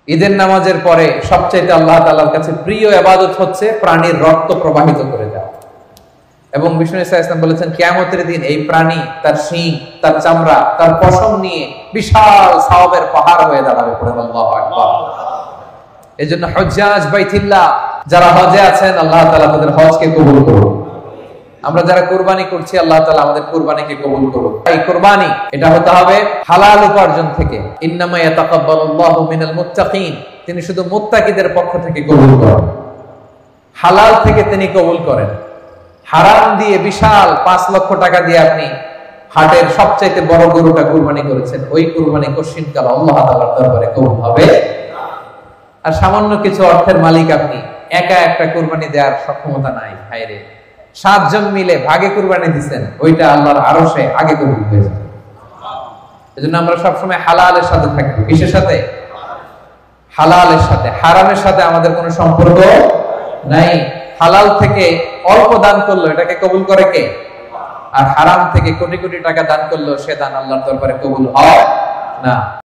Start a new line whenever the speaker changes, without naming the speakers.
ঈদের নামাজের পরে সবচাইতে আল্লাহ তাআলার কাছে প্রিয় ইবাদত হচ্ছে প্রাণীর রক্ত প্রবাহিত করে দেওয়া। এবং বিষ্ণু ইসা ইসলাম বলেছেন কিয়ামতের দিন এই প্রাণী তার শিং, তার চামড়া, তার পশম নিয়ে বিশাল সওয়াবের পাহাড় হয়ে দাঁড়াবে। আল্লাহু আকবার। এজন্য হুজ্জাজ বাইতুল্লাহ যারা হজে আছেন, আল্লাহ তাআলা তাদের হজকে কবুল করুন। আমরা যারা কুরবানি করছি, আল্লাহ তাআলা আমাদের কুরবানিকে কবুল করুন। এই কুরবানি এটা হতে হবে হালাল উপার্জন থেকে। ইন্নামা ইয়াতাকাব্বালুল্লাহু মিনাল মুত্তাকিন, তিনি শুধু মুত্তাকিদের পক্ষ থেকে কবুল করেন, হালাল থেকে তিনি কবুল করেন। হারাম দিয়ে বিশাল 5 লক্ষ টাকা দিয়ে আপনি হাটের সবচাইতে বড় গরুটা কুরবানি করেছেন, ওই কুরবানি কশিনকাল আল্লাহ তাআলার দরবারে কবুল হবে। আর সামান্য কিছু অর্থের মালিক আপনি, একা একটা কুরবানি দেওয়ার সক্ষমতা নাই, হায়রে 7 জন মিলে ভাগে কুরবানি দিবেন, ওইটা আল্লাহর আরশে আগে কবুল হয়ে যাবে। এজন্য আমরা সবসময় হালালের সাথে থাকবো। কিসের সাথে? হালালের সাথে। হারামের সাথে আমাদের কোনো সম্পর্ক নাই। হালাল থেকে অল্প দান করলো এটাকে কবুল করে কে? আর হারাম থেকে কোটি কোটি টাকা দান করলো সে দান আল্লাহর দরবারে কবুল হয় না।